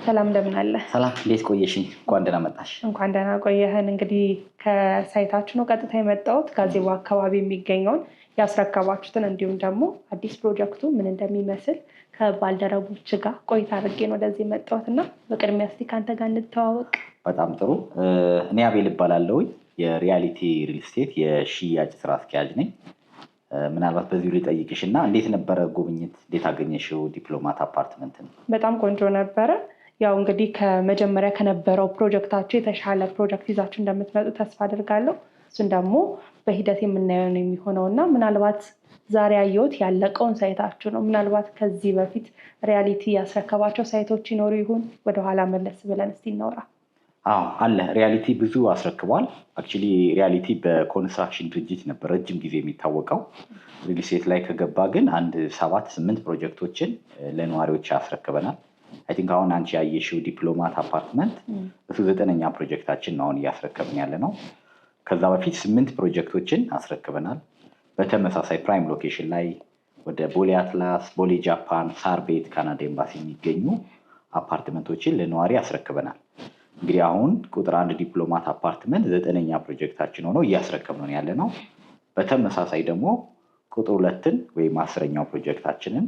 ሰላም እንደምን አለ? ሰላም እንዴት ቆየሽኝ? እንኳን ደህና መጣሽ። እንኳን ደህና ቆየህን። እንግዲህ ከሳይታችሁ ነው ቀጥታ የመጣሁት። ጋዜቦ አካባቢ የሚገኘውን ያስረከባችሁትን እንዲሁም ደግሞ አዲስ ፕሮጀክቱ ምን እንደሚመስል ከባልደረቦች ጋር ቆይታ አድርጌ ነው ወደዚህ የመጣሁት እና በቅድሚያ እስኪ ከአንተ ጋር እንተዋወቅ። በጣም ጥሩ። እኔ አቤል እባላለሁ። የሪያሊቲ ሪል ስቴት የሽያጭ ስራ አስኪያጅ ነኝ። ምናልባት በዚሁ ልጠይቅሽ እና እንዴት ነበረ ጉብኝት? እንዴት አገኘሽው ዲፕሎማት አፓርትመንትን? በጣም ቆንጆ ነበረ። ያው እንግዲህ ከመጀመሪያ ከነበረው ፕሮጀክታችሁ የተሻለ ፕሮጀክት ይዛችሁ እንደምትመጡ ተስፋ አድርጋለሁ። እሱን ደግሞ በሂደት የምናየው ነው የሚሆነው እና ምናልባት ዛሬ ያየሁት ያለቀውን ሳይታችሁ ነው። ምናልባት ከዚህ በፊት ሪያሊቲ ያስረከባቸው ሳይቶች ይኖሩ ይሆን? ወደኋላ መለስ ብለን እስቲ እናውራ። አዎ አለ። ሪያሊቲ ብዙ አስረክቧል። አክቹዋሊ ሪያሊቲ በኮንስትራክሽን ድርጅት ነበር ረጅም ጊዜ የሚታወቀው። ሪል ስቴት ላይ ከገባ ግን አንድ 7-8 ፕሮጀክቶችን ለነዋሪዎች ያስረክበናል። አይ ቲንክ አሁን አንቺ ያየሽው ዲፕሎማት አፓርትመንት እሱ 9ኛ ፕሮጀክታችን ነው አሁን እያስረከብን ያለ ነው። ከዛ በፊት 8 ፕሮጀክቶችን አስረክበናል። በተመሳሳይ ፕራይም ሎኬሽን ላይ ወደ ቦሌ አትላስ፣ ቦሌ ጃፓን፣ ሳር ቤት፣ ካናዳ ኤምባሲ የሚገኙ አፓርትመንቶችን ለነዋሪ አስረክበናል። እንግዲህ አሁን ቁጥር 1 ዲፕሎማት አፓርትመንት 9ኛ ፕሮጀክታችን ሆኖ እያስረከብን ያለ ነው። በተመሳሳይ ደግሞ ቁጥር 2ን ወይም 10ኛው ፕሮጀክታችንን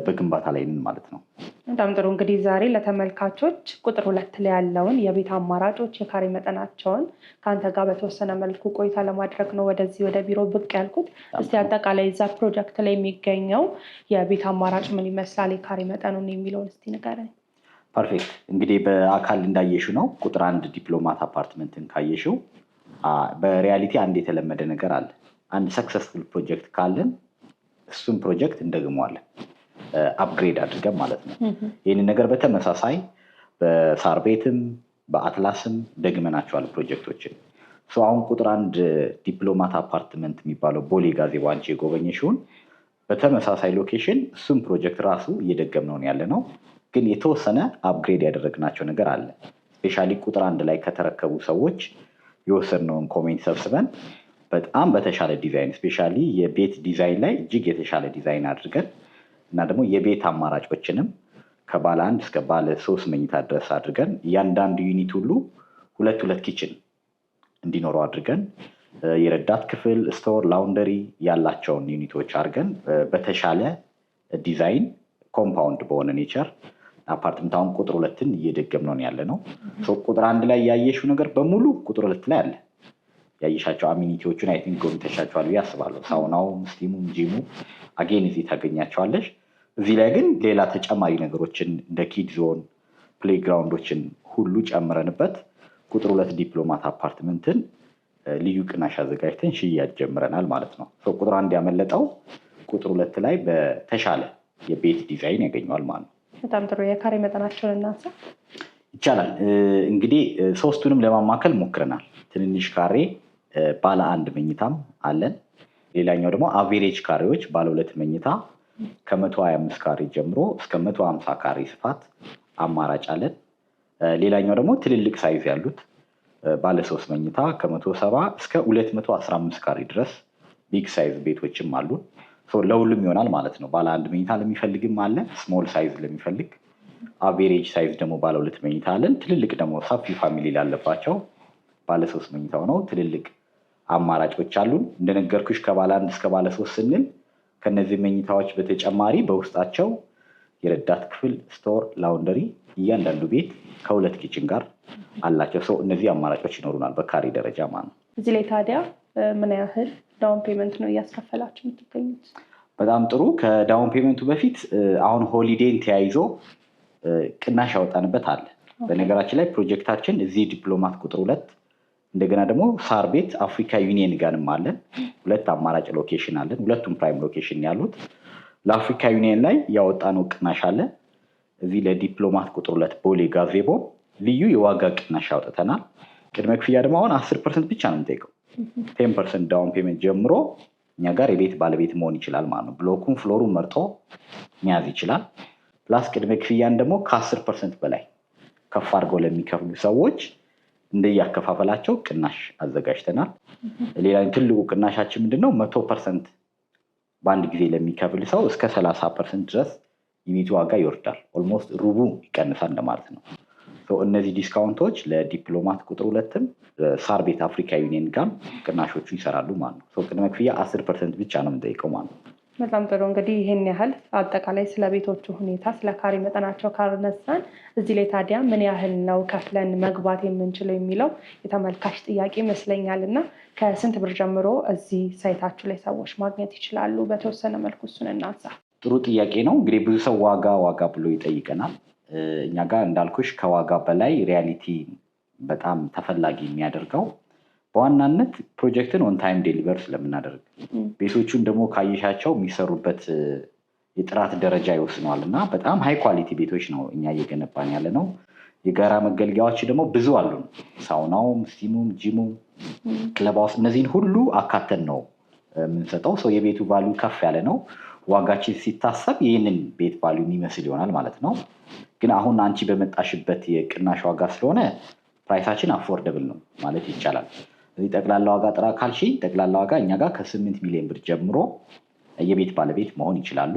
በግንባታ ላይ ነን ማለት ነው። በጣም ጥሩ። እንግዲህ ዛሬ ለተመልካቾች ቁጥር 2 ላይ ያለውን የቤት አማራጮች የካሬ መጠናቸውን ከአንተ ጋር በተወሰነ መልኩ ቆይታ ለማድረግ ነው ወደዚህ ወደ ቢሮ ብቅ ያልኩት። እስቲ አጠቃላይ እዛ ፕሮጀክት ላይ የሚገኘው የቤት አማራጭ ምን ይመስላል፣ የካሬ መጠኑን የሚለውን እስቲ ንገረኝ። ፐርፌክት። እንግዲህ በአካል እንዳየሽው ነው ቁጥር 1 ዲፕሎማት አፓርትመንትን ካየሽው በሪያሊቲ አንድ የተለመደ ነገር አለ። አንድ ሰክሰስፉል ፕሮጀክት ካለን እሱን ፕሮጀክት እንደግመዋለን አፕግሬድ አድርገን ማለት ነው። ይህንን ነገር በተመሳሳይ በሳር ቤትም በአትላስም ደግመናቸዋል ፕሮጀክቶችን። አሁን ቁጥር 1 ዲፕሎማት አፓርትመንት የሚባለው ቦሌ ጋዜቦ አንቺ የጎበኘሽውን በተመሳሳይ ሎኬሽን እሱም ፕሮጀክት ራሱ እየደገምነው ያለ ነው። ግን የተወሰነ አፕግሬድ ያደረግናቸው ነገር አለ። ስፔሻሊ ቁጥር 1 ላይ ከተረከቡ ሰዎች የወሰድነውን ኮሜንት ሰብስበን በጣም በተሻለ ዲዛይን ስፔሻሊ የቤት ዲዛይን ላይ እጅግ የተሻለ ዲዛይን አድርገን እና ደግሞ የቤት አማራጮችንም ከባለ 1 እስከ ባለ 3 መኝታ ድረስ አድርገን እያንዳንዱ ዩኒት ሁሉ 2 ኪችን እንዲኖረው አድርገን የረዳት ክፍል፣ ስቶር፣ ላውንደሪ ያላቸውን ዩኒቶች አድርገን በተሻለ ዲዛይን ኮምፓውንድ በሆነ ኔቸር አፓርትመንት አሁን ቁጥር 2ን እየደገምነው ያለ ነው። ቁጥር 1 ላይ ያየሽው ነገር በሙሉ ቁጥር 2 ላይ አለ። ያየሻቸው አሚኒቲዎቹን አይ ቲንክ ጎብኝተሻቸዋል ብዬ አስባለሁ። ሳውናው፣ ስቲሙም፣ ጂሙ አጌን እዚህ ታገኛቸዋለሽ። እዚህ ላይ ግን ሌላ ተጨማሪ ነገሮችን እንደ ኪድ ዞን፣ ፕሌይግራውንዶችን ሁሉ ጨምረንበት ቁጥር 2 ዲፕሎማት አፓርትመንትን ልዩ ቅናሽ አዘጋጅተን ሽያጭ ጀምረናል ማለት ነው። ቁጥር 1 ያመለጠው ቁጥር 2 ላይ በተሻለ የቤት ዲዛይን ያገኘዋል ማለት ነው። በጣም ጥሩ። የካሬ መጠናቸውን እናንሳ ይቻላል። እንግዲህ 3ቱንም ለማማከል ሞክረናል። ትንንሽ ካሬ ባለ 1 መኝታም አለን። ሌላኛው ደግሞ አቬሬጅ ካሬዎች ባለ 2 መኝታ ከ125 ካሬ ጀምሮ እስከ 150 ካሬ ስፋት አማራጭ አለን። ሌላኛው ደግሞ ትልልቅ ሳይዝ ያሉት ባለ 3 መኝታ ከ170 እስከ 215 ካሬ ድረስ ቢግ ሳይዝ ቤቶችም አሉ። ለሁሉም ይሆናል ማለት ነው። ባለ 1 መኝታ ለሚፈልግም አለ፣ ስሞል ሳይዝ ለሚፈልግ። አቬሬጅ ሳይዝ ደግሞ ባለ 2 መኝታ አለን። ትልልቅ ደግሞ ሰፊ ፋሚሊ ላለባቸው ባለ 3 መኝታ ሆነው ትልልቅ አማራጮች አሉን። እንደነገርኩሽ ከባለ 1 እስከ ባለ 3 ስንል ከነዚህ መኝታዎች በተጨማሪ በውስጣቸው የረዳት ክፍል፣ ስቶር፣ ላውንደሪ እያንዳንዱ ቤት ከ2 ኪችን ጋር አላቸው። እነዚህ አማራጮች ይኖሩናል በካሬ ደረጃ ማለት ነው። እዚህ ላይ ታዲያ ምን ያህል ዳውን ፔመንት ነው እያስከፈላችሁ የምትገኙት? በጣም ጥሩ። ከዳውን ፔመንቱ በፊት አሁን ሆሊዴን ተያይዞ ቅናሽ ያወጣንበት አለ። በነገራችን ላይ ፕሮጀክታችን እዚህ ዲፕሎማት ቁጥር 2 እንደገና ደግሞ ሳር ቤት አፍሪካ ዩኒየን ጋርም አለን። 2 አማራጭ ሎኬሽን አለን። ሁለቱም ፕራይም ሎኬሽን ያሉት። ለአፍሪካ ዩኒየን ላይ ያወጣነው ቅናሽ አለ። እዚህ ለዲፕሎማት ቁጥር 2 ቦሌ ጋዜቦ ልዩ የዋጋ ቅናሽ አውጥተናል። ቅድመ ክፍያ ደግሞ አሁን 10% ብቻ ነው የምጠይቀው። 10% ዳውን ፔመንት ጀምሮ እኛ ጋር የቤት ባለቤት መሆን ይችላል ማለት ነው። ብሎኩን ፍሎሩን መርጦ መያዝ ይችላል። ፕላስ ቅድመ ክፍያን ደግሞ ከ10% በላይ ከፍ አድርገው ለሚከፍሉ ሰዎች እንደያከፋፈላቸው ቅናሽ አዘጋጅተናል። ሌላኛው ትልቁ ቅናሻችን ምንድነው? 100% በአንድ ጊዜ ለሚከፍል ሰው እስከ 30% ድረስ የቤቱ ዋጋ ይወርዳል። ኦልሞስት ሩቡ ይቀንሳል እንደማለት ነው። እነዚህ ዲስካውንቶች ለዲፕሎማት ቁጥር 2ም ሳር ቤት አፍሪካ ዩኒየን ጋር ቅናሾቹ ይሰራሉ ማለት ነው። ቅድመ ክፍያ 10% ብቻ ነው የምንጠይቀው ማለት ነው። በጣም ጥሩ። እንግዲህ ይህን ያህል አጠቃላይ ስለ ቤቶቹ ሁኔታ ስለ ካሬ መጠናቸው ካነሳን እዚህ ላይ ታዲያ ምን ያህል ነው ከፍለን መግባት የምንችለው የሚለው የተመልካች ጥያቄ ይመስለኛል። እና ከስንት ብር ጀምሮ እዚህ ሳይታችሁ ላይ ሰዎች ማግኘት ይችላሉ? በተወሰነ መልኩ እሱን እናንሳ። ጥሩ ጥያቄ ነው። እንግዲህ ብዙ ሰው ዋጋ ብሎ ይጠይቀናል። እኛ ጋር እንዳልኩሽ ከዋጋ በላይ ሪያሊቲ በጣም ተፈላጊ የሚያደርገው በዋናነት ፕሮጀክትን ኦን ታይም ዴሊቨር ስለምናደርግ፣ ቤቶቹን ደግሞ ካየሻቸው የሚሰሩበት የጥራት ደረጃ ይወስነዋል እና በጣም ሃይ ኳሊቲ ቤቶች ነው እኛ እየገነባን ያለ ነው። የጋራ መገልገያዎች ደግሞ ብዙ አሉ። ሳውናውም፣ ስቲሙም፣ ጂሙም፣ ክለብ ሃውስ እነዚህን ሁሉ አካተን ነው የምንሰጠው። የቤቱ ቫልዩ ከፍ ያለ ነው። ዋጋችን ሲታሰብ ይህንን ቤት ቫልዩ የሚመስል ይሆናል ማለት ነው። ግን አሁን አንቺ በመጣሽበት የቅናሽ ዋጋ ስለሆነ ፕራይሳችን አፎርደብል ነው ማለት ይቻላል። እዚህ ጠቅላላ ዋጋ ጥራ ካልሽኝ ጠቅላላ ዋጋ እኛ ጋር ከ8 ሚሊዮን ብር ጀምሮ የቤት ባለቤት መሆን ይችላሉ።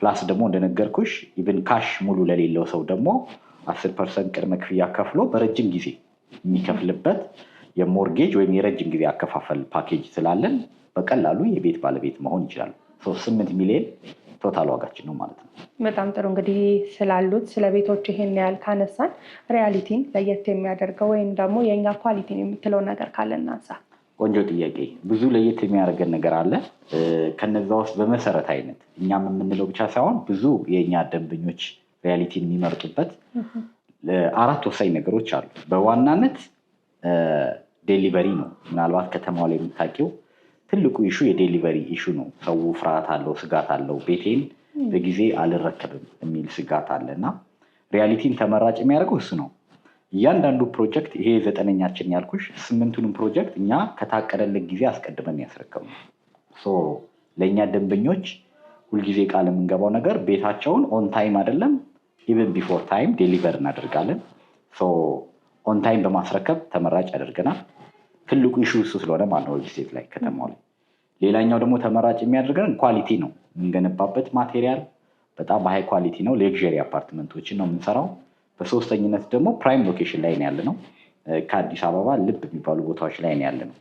ፕላስ ደግሞ እንደነገርኩሽ ኢቭን ካሽ ሙሉ ለሌለው ሰው ደግሞ 10% ቅድመ ክፍያ ከፍሎ በረጅም ጊዜ የሚከፍልበት የሞርጌጅ ወይም የረጅም ጊዜ አከፋፈል ፓኬጅ ስላለን በቀላሉ የቤት ባለቤት መሆን ይችላሉ። 8 ሚሊዮን ቶታል ዋጋችን ነው ማለት ነው። በጣም ጥሩ። እንግዲህ ስላሉት ስለ ቤቶች ይሄን ያህል ካነሳን ሪያሊቲን ለየት የሚያደርገው ወይም ደግሞ የእኛ ኳሊቲን የምትለው ነገር ካለ እናንሳ። ቆንጆ ጥያቄ። ብዙ ለየት የሚያደርገን ነገር አለ። ከነዛ ውስጥ በመሰረታዊነት እኛም የምንለው ብቻ ሳይሆን ብዙ የእኛ ደንበኞች ሪያሊቲን የሚመርጡበት 4 ወሳኝ ነገሮች አሉ። በዋናነት ዴሊቨሪ ነው። ምናልባት ከተማው ላይ የምታውቂው ትልቁ ኢሹ የዴሊቨሪ ኢሹ ነው። ሰው ፍርሃት አለው፣ ስጋት አለው። ቤቴን በጊዜ አልረከብም የሚል ስጋት አለ እና ሪያሊቲን ተመራጭ የሚያደርገው እሱ ነው። እያንዳንዱ ፕሮጀክት ይሄ 9ኛችን ያልኩሽ 8ቱንም ፕሮጀክት እኛ ከታቀደልን ጊዜ አስቀድመን ያስረከብ ነው። ለእኛ ደንበኞች ሁልጊዜ ቃል የምንገባው ነገር ቤታቸውን ኦን ታይም አይደለም ኢቨን ቢፎር ታይም ዴሊቨር እናደርጋለን። ኦን ታይም በማስረከብ ተመራጭ ያደርገናል። ትልቁ ኢሹ እሱ ስለሆነ ማለት ነው ሪል ላይ ከተማው ላይ። ሌላኛው ደግሞ ተመራጭ የሚያደርገን ኳሊቲ ነው። የምንገነባበት ማቴሪያል በጣም በሃይ ኳሊቲ ነው። ሌክዠሪ አፓርትመንቶችን ነው የምንሰራው። በሶስተኝነት ደግሞ ፕራይም ሎኬሽን ላይ ያለ ነው። ከአዲስ አበባ ልብ የሚባሉ ቦታዎች ላይ ያለ ነው።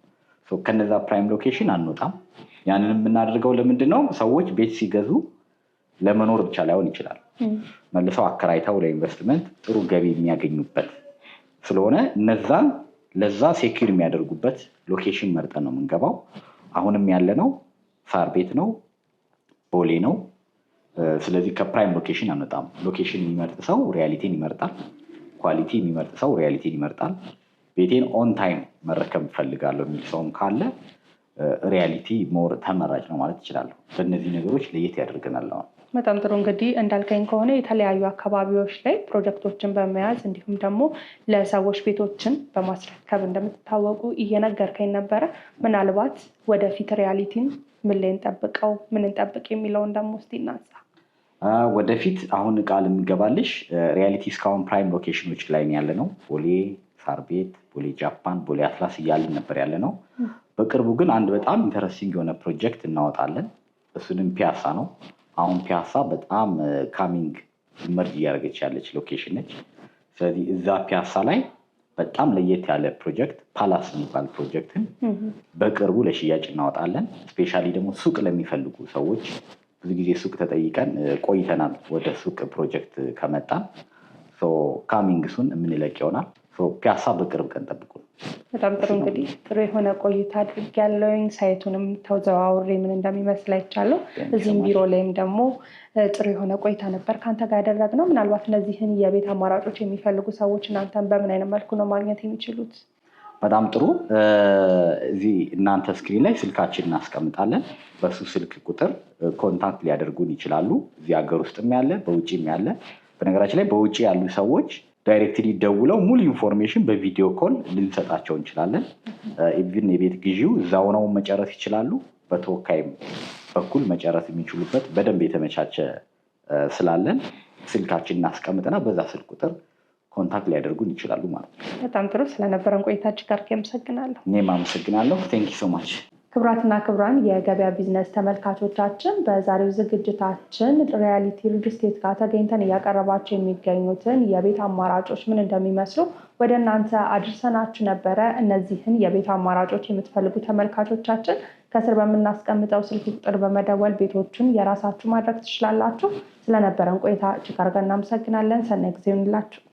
ከነዛ ፕራይም ሎኬሽን አንወጣም። ያንን የምናደርገው ለምንድን ነው? ሰዎች ቤት ሲገዙ ለመኖር ብቻ ላይሆን ይችላል፣ መልሰው አከራይተው ለኢንቨስትመንት ጥሩ ገቢ የሚያገኙበት ስለሆነ እነዛን ለዛ ሴኪር የሚያደርጉበት ሎኬሽን መርጠን ነው የምንገባው። አሁንም ያለ ነው ሳር ቤት ነው፣ ቦሌ ነው። ስለዚህ ከፕራይም ሎኬሽን አንወጣም። ሎኬሽን የሚመርጥ ሰው ሪያሊቲን ይመርጣል። ኳሊቲ የሚመርጥ ሰው ሪያሊቲን ይመርጣል። ቤቴን ኦን ታይም መረከብ እፈልጋለሁ የሚል ሰውም ካለ ሪያሊቲ ሞር ተመራጭ ነው ማለት ይችላለሁ። በእነዚህ ነገሮች ለየት ያደርገናል። በጣም ጥሩ። እንግዲህ እንዳልከኝ ከሆነ የተለያዩ አካባቢዎች ላይ ፕሮጀክቶችን በመያዝ እንዲሁም ደግሞ ለሰዎች ቤቶችን በማስረከብ እንደምትታወቁ እየነገርከኝ ነበረ። ምናልባት ወደፊት ሪያሊቲን ምን ላይ እንጠብቀው፣ ምን እንጠብቅ የሚለውን ደግሞ እስኪ እናንሳ። ወደፊት አሁን ቃል የምገባልሽ ሪያሊቲ እስካሁን ፕራይም ሎኬሽኖች ላይ ያለ ነው። ቦሌ ሳር ቤት፣ ቦሌ ጃፓን፣ ቦሌ አትላስ እያልን ነበር ያለ ነው። በቅርቡ ግን አንድ በጣም ኢንተረስቲንግ የሆነ ፕሮጀክት እናወጣለን። እሱንም ፒያሳ ነው። አሁን ፒያሳ በጣም ካሚንግ ኢመርጅ እያደረገች ያለች ሎኬሽን ነች። ስለዚህ እዛ ፒያሳ ላይ በጣም ለየት ያለ ፕሮጀክት ፓላስ የሚባል ፕሮጀክትን በቅርቡ ለሽያጭ እናወጣለን። ስፔሻሊ ደግሞ ሱቅ ለሚፈልጉ ሰዎች ብዙ ጊዜ ሱቅ ተጠይቀን ቆይተናል። ወደ ሱቅ ፕሮጀክት ከመጣን ካሚንግ ሱን የምንለቅ ይሆናል። ፒያሳ በቅርብ ቀን ጠብቁ። በጣም ጥሩ። እንግዲህ ጥሩ የሆነ ቆይታ አድርጌያለሁኝ። ሳይቱንም ተዘዋውሬ ምን እንደሚመስል አይቻለሁ። እዚህም ቢሮ ላይም ደግሞ ጥሩ የሆነ ቆይታ ነበር ከአንተ ጋር ያደረግነው። ምናልባት እነዚህን የቤት አማራጮች የሚፈልጉ ሰዎች እናንተን በምን አይነት መልኩ ነው ማግኘት የሚችሉት? በጣም ጥሩ። እዚህ እናንተ ስክሪን ላይ ስልካችን እናስቀምጣለን። በሱ ስልክ ቁጥር ኮንታክት ሊያደርጉን ይችላሉ። እዚህ ሀገር ውስጥም ያለ በውጭም ያለ። በነገራችን ላይ በውጭ ያሉ ሰዎች ዳይሬክትሊ ደውለው ሙሉ ኢንፎርሜሽን በቪዲዮ ኮል ልንሰጣቸው እንችላለን። ኢቭን የቤት ግዢው እዛው ነው መጨረስ ይችላሉ። በተወካይም በኩል መጨረስ የሚችሉበት በደንብ የተመቻቸ ስላለን ስልካችን እናስቀምጥና በዛ ስልክ ቁጥር ኮንታክት ሊያደርጉን ይችላሉ ማለት ነው። በጣም ጥሩ። ስለነበረን ቆይታ እጅግ አድርጌ አመሰግናለሁ። እኔም አመሰግናለሁ። ቴንክ ዩ ሶ ማች። ክቡራትና ክቡራን የገበያ ቢዝነስ ተመልካቾቻችን በዛሬው ዝግጅታችን ሪያሊቲ ሪል ስቴት ጋር ተገኝተን እያቀረባቸው የሚገኙትን የቤት አማራጮች ምን እንደሚመስሉ ወደ እናንተ አድርሰናችሁ ነበረ። እነዚህን የቤት አማራጮች የምትፈልጉ ተመልካቾቻችን ከስር በምናስቀምጠው ስልክ ቁጥር በመደወል ቤቶቹን የራሳችሁ ማድረግ ትችላላችሁ። ስለነበረን ቆይታ እጅግ አድርገን እናመሰግናለን። ሰናይ ጊዜ ይሁንላችሁ።